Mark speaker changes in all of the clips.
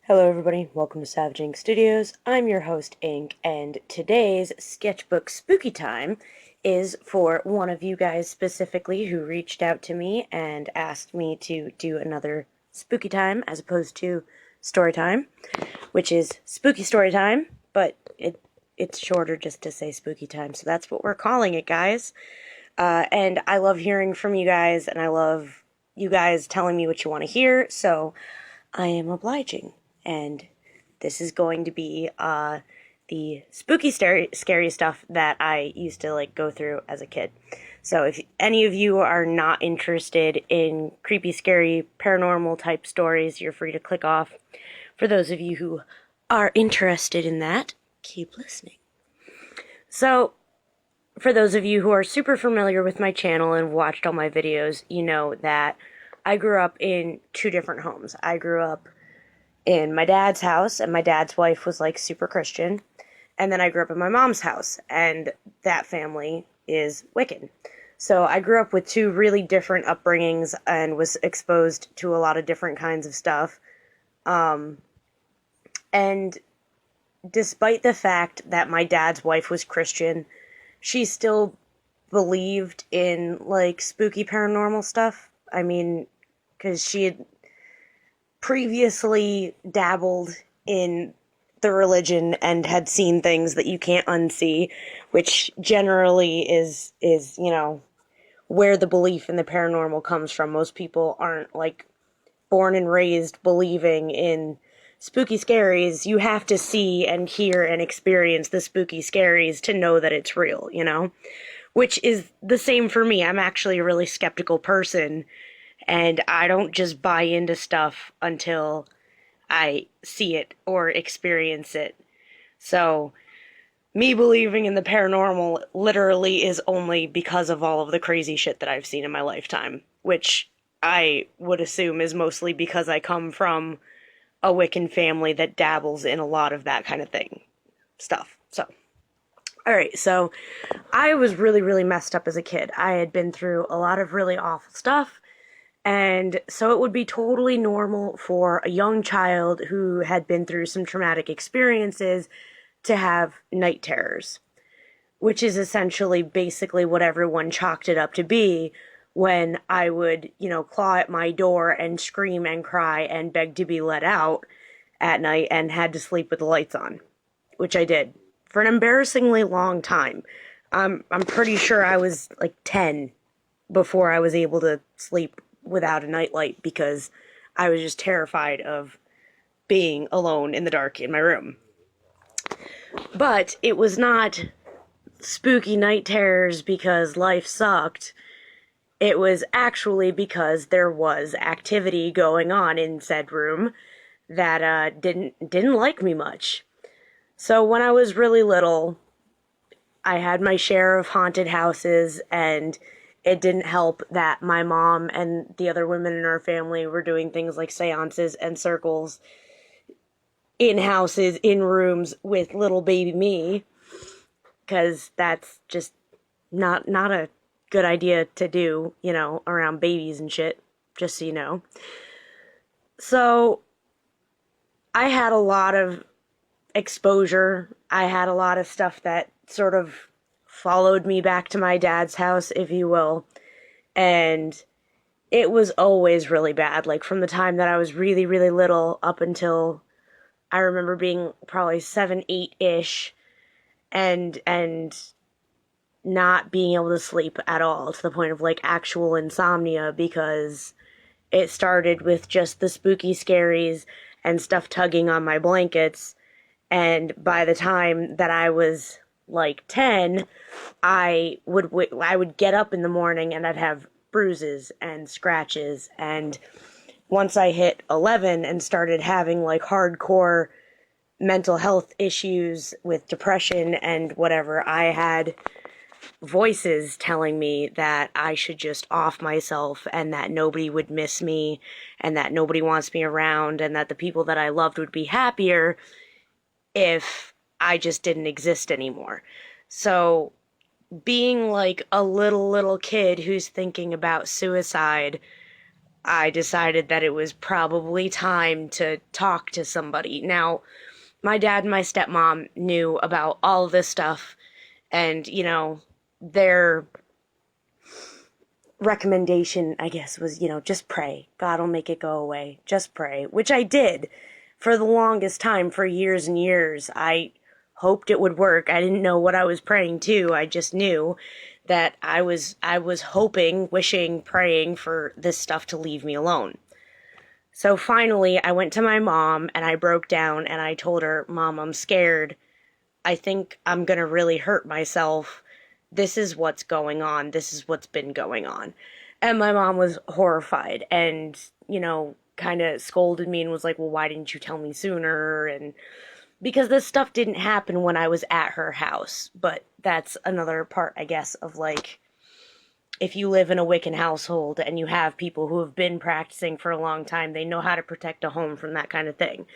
Speaker 1: Hello everybody, welcome to Savage Ink Studios. I'm your host Ink, and today's Sketchbook Spooky Time is for one of you guys specifically who reached out to me and asked me to do another Spooky Time as opposed to Story Time, which is Spooky Story Time, but it's shorter just to say Spooky Time, so that's what we're calling it, guys. And I love hearing from you guys, and I love you guys telling me what you want to hear, so I am obliging. And this is going to be the spooky, scary stuff that I used to go through as a kid. So if any of you are not interested in creepy, scary, paranormal type stories, you're free to click off. For those of you who are interested in that, keep listening. So, for those of you who are super familiar with my channel and watched all my videos, you know that I grew up in two different homes. I grew up in my dad's house, and my dad's wife was super Christian. And then I grew up in my mom's house, and that family is Wiccan. So I grew up with two really different upbringings and was exposed to a lot of different kinds of stuff. And despite the fact that my dad's wife was Christian, she still believed in spooky paranormal stuff. I mean, because she had previously dabbled in the religion and had seen things that you can't unsee, which generally is where the belief in the paranormal comes from. Most people aren't born and raised believing in spooky scaries. You have to see and hear and experience the spooky scaries to know that it's real, which is the same for me. I'm actually a really skeptical person, and I don't just buy into stuff until I see it or experience it. So, me believing in the paranormal literally is only because of all of the crazy shit that I've seen in my lifetime, which I would assume is mostly because I come from a Wiccan family that dabbles in a lot of that kind of stuff. So, alright, so I was really, really messed up as a kid. I had been through a lot of really awful stuff. And so it would be totally normal for a young child who had been through some traumatic experiences to have night terrors, which is essentially basically what everyone chalked it up to be when I would, claw at my door and scream and cry and beg to be let out at night and had to sleep with the lights on, which I did for an embarrassingly long time. I'm pretty sure I was 10 before I was able to sleep without a nightlight because I was just terrified of being alone in the dark in my room. But it was not spooky night terrors because life sucked. It was actually because there was activity going on in said room that didn't like me much. So when I was really little, I had my share of haunted houses, and it didn't help that my mom and the other women in our family were doing things like seances and circles in houses, in rooms with little baby me, because that's just not a good idea to do, around babies and shit, just so you know. So I had a lot of exposure. I had a lot of stuff that sort of followed me back to my dad's house, if you will. And it was always really bad. From the time that I was really, really little up until I remember being probably 7, 8-ish and not being able to sleep at all, to the point of actual insomnia, because it started with just the spooky scaries and stuff tugging on my blankets. And by the time that I was 10, I would get up in the morning and I'd have bruises and scratches. And once I hit 11 and started having hardcore mental health issues with depression and whatever, I had voices telling me that I should just off myself and that nobody would miss me and that nobody wants me around and that the people that I loved would be happier if I just didn't exist anymore. So being a little kid who's thinking about suicide, I decided that it was probably time to talk to somebody. Now, my dad and my stepmom knew about all of this stuff, and, their recommendation, I guess, was, just pray. God will make it go away. Just pray, which I did for the longest time, for years and years. I hoped it would work. I didn't know what I was praying to. I just knew that I was hoping, wishing, praying for this stuff to leave me alone. So finally, I went to my mom and I broke down and I told her, "Mom, I'm scared. I think I'm going to really hurt myself. This is what's going on. This is what's been going on." And my mom was horrified and, kind of scolded me and was like, "Well, why didn't you tell me sooner?" And because this stuff didn't happen when I was at her house. But that's another part, I guess, of like, if you live in a Wiccan household and you have people who have been practicing for a long time, they know how to protect a home from that kind of thing.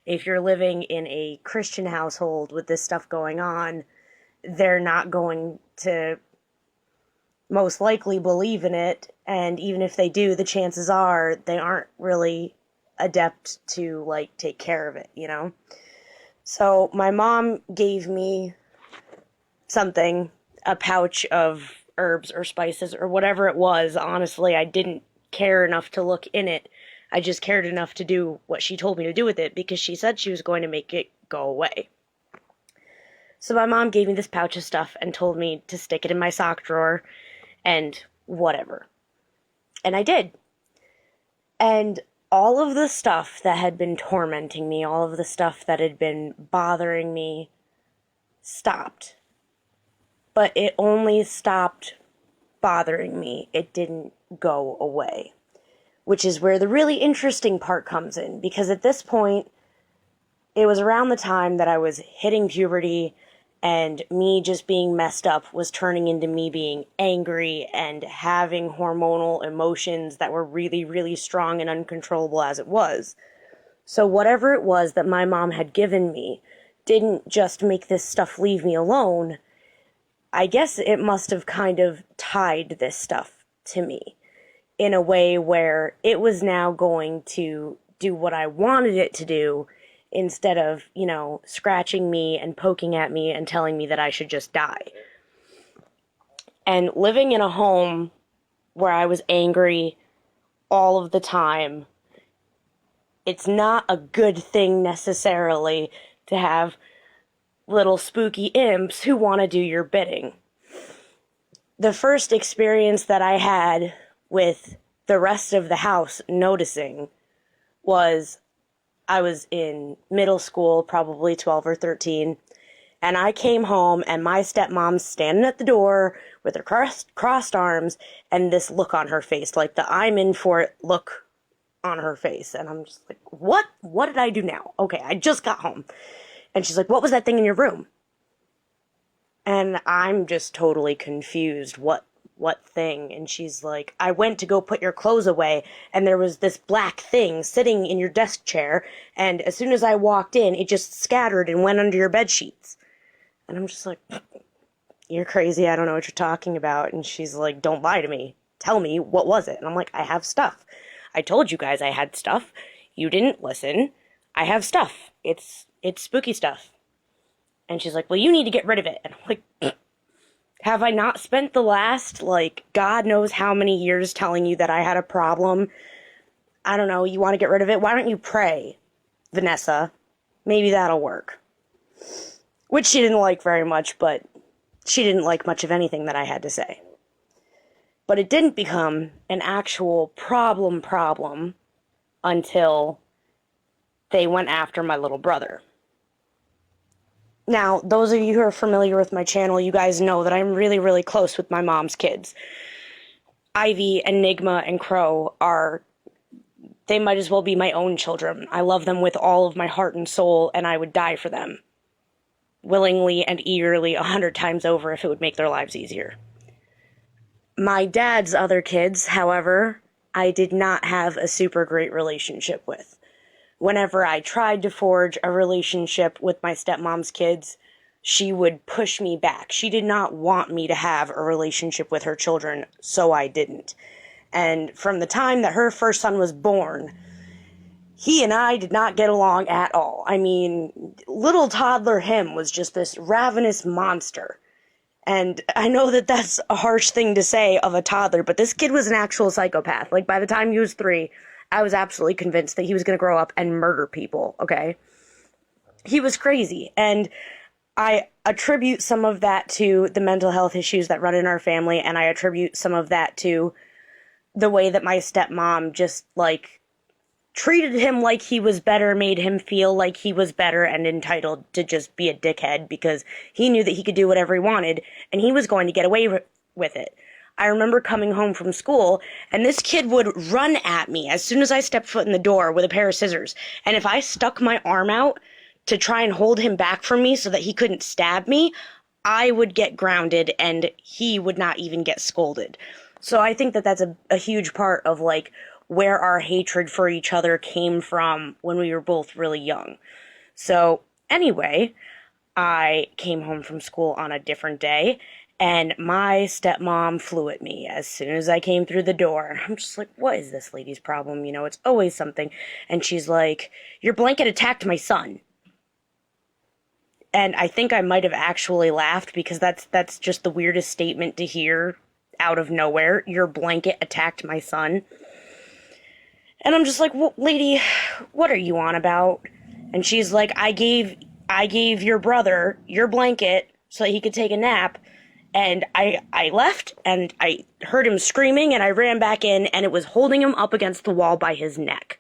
Speaker 1: If you're living in a Christian household with this stuff going on, they're not going to most likely believe in it. And even if they do, the chances are they aren't really adept to, like, take care of it, So my mom gave me something, a pouch of herbs or spices or whatever it was. Honestly, I didn't care enough to look in it. I just cared enough to do what she told me to do with it because she said she was going to make it go away. So my mom gave me this pouch of stuff and told me to stick it in my sock drawer and whatever. And I did. And all of the stuff that had been tormenting me, all of the stuff that had been bothering me, stopped. But it only stopped bothering me. It didn't go away. Which is where the really interesting part comes in. Because at this point, it was around the time that I was hitting puberty, and me just being messed up was turning into me being angry and having hormonal emotions that were really, really strong and uncontrollable as it was. So whatever it was that my mom had given me didn't just make this stuff leave me alone. I guess it must have kind of tied this stuff to me in a way where it was now going to do what I wanted it to do instead of, scratching me and poking at me and telling me that I should just die. And living in a home where I was angry all of the time, it's not a good thing necessarily to have little spooky imps who want to do your bidding. The first experience that I had with the rest of the house noticing was I was in middle school, probably 12 or 13, and I came home and my stepmom's standing at the door with her crossed arms and this look on her face, like the I'm in for it look on her face. And I'm just like, what? What did I do now? Okay, I just got home. And she's like, "What was that thing in your room?" And I'm just totally confused. What thing? And she's like, "I went to go put your clothes away, and there was this black thing sitting in your desk chair, and as soon as I walked in, it just scattered and went under your bed sheets." And I'm just like, "You're crazy. I don't know what you're talking about." And she's like, "Don't lie to me. Tell me, what was it?" And I'm like, "I have stuff. I told you guys I had stuff. You didn't listen. I have stuff. It's spooky stuff." And she's like, "Well, you need to get rid of it." And I'm like, have I not spent the last, God knows how many years telling you that I had a problem? I don't know, you want to get rid of it? Why don't you pray, Vanessa? Maybe that'll work. Which she didn't like very much, but she didn't like much of anything that I had to say. But it didn't become an actual problem until they went after my little brother. Now, those of you who are familiar with my channel, you guys know that I'm really, really close with my mom's kids. Ivy, Enigma, and Crow they might as well be my own children. I love them with all of my heart and soul, and I would die for them. Willingly and eagerly 100 times over if it would make their lives easier. My dad's other kids, however, I did not have a super great relationship with. Whenever I tried to forge a relationship with my stepmom's kids, she would push me back. She did not want me to have a relationship with her children, so I didn't. And from the time that her first son was born, he and I did not get along at all. I mean, little toddler him was just this ravenous monster. And I know that that's a harsh thing to say of a toddler, but this kid was an actual psychopath. Like, by the time he was 3, I was absolutely convinced that he was going to grow up and murder people, okay? He was crazy. And I attribute some of that to the mental health issues that run in our family, and I attribute some of that to the way that my stepmom just, like, treated him like he was better, made him feel like he was better and entitled to just be a dickhead because he knew that he could do whatever he wanted and he was going to get away with it. I remember coming home from school and this kid would run at me as soon as I stepped foot in the door with a pair of scissors. And if I stuck my arm out to try and hold him back from me so that he couldn't stab me, I would get grounded and he would not even get scolded. So I think that that's a huge part of, like, where our hatred for each other came from when we were both really young. So anyway, I came home from school on a different day, and my stepmom flew at me as soon as I came through the door. I'm just like, what is this lady's problem? You know, it's always something. And she's like, your blanket attacked my son. And I think I might have actually laughed because that's just the weirdest statement to hear out of nowhere. Your blanket attacked my son. And I'm just like, well, lady, what are you on about? And she's like, I gave your brother your blanket so that he could take a nap. And I left and I heard him screaming and I ran back in and it was holding him up against the wall by his neck.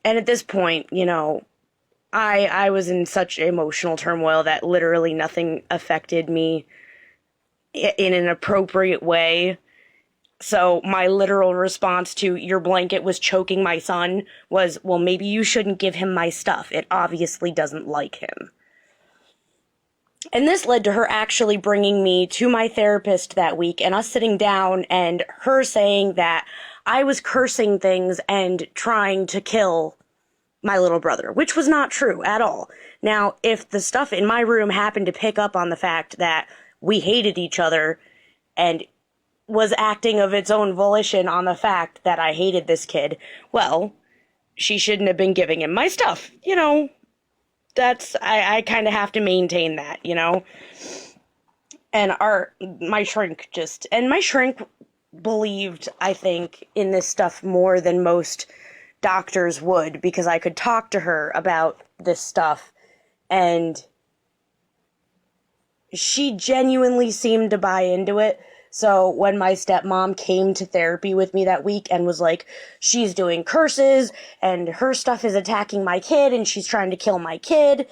Speaker 1: And at this point, you know, I was in such emotional turmoil that literally nothing affected me in an appropriate way. So my literal response to your blanket was choking my son was, well, maybe you shouldn't give him my stuff. It obviously doesn't like him. And this led to her actually bringing me to my therapist that week and us sitting down and her saying that I was cursing things and trying to kill my little brother, which was not true at all. Now, if the stuff in my room happened to pick up on the fact that we hated each other and was acting of its own volition on the fact that I hated this kid, well, she shouldn't have been giving him my stuff. You know, I kind of have to maintain that, you know? And my shrink believed, I think, in this stuff more than most doctors would, because I could talk to her about this stuff, and she genuinely seemed to buy into it. So when my stepmom came to therapy with me that week and was like, she's doing curses and her stuff is attacking my kid and she's trying to kill my kid,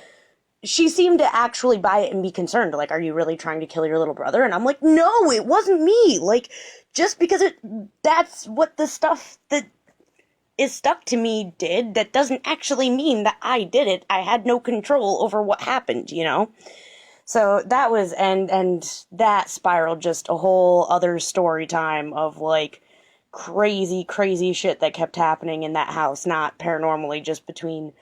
Speaker 1: she seemed to actually buy it and be concerned. Like, are you really trying to kill your little brother? And I'm like, no, it wasn't me. Like, just because that's what the stuff that is stuck to me did, that doesn't actually mean that I did it. I had no control over what happened, you know? So that was, and that spiraled just a whole other story time of, like, crazy shit that kept happening in that house, not paranormally, just between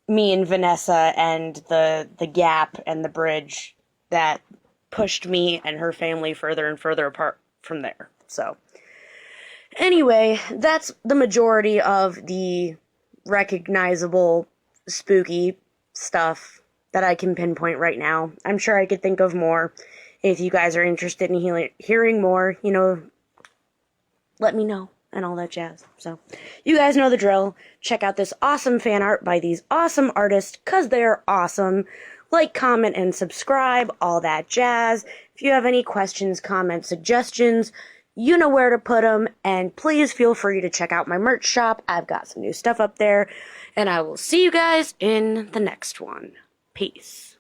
Speaker 1: me and Vanessa and the gap and the bridge that pushed me and her family further and further apart from there. So, anyway, that's the majority of the recognizable spooky stuff that I can pinpoint right now. I'm sure I could think of more. If you guys are interested in hearing more, you know, let me know and all that jazz. So, you guys know the drill. Check out this awesome fan art by these awesome artists, because they're awesome. Like, comment, and subscribe, all that jazz. If you have any questions, comments, suggestions, you know where to put them, and please feel free to check out my merch shop. I've got some new stuff up there, and I will see you guys in the next one. Peace.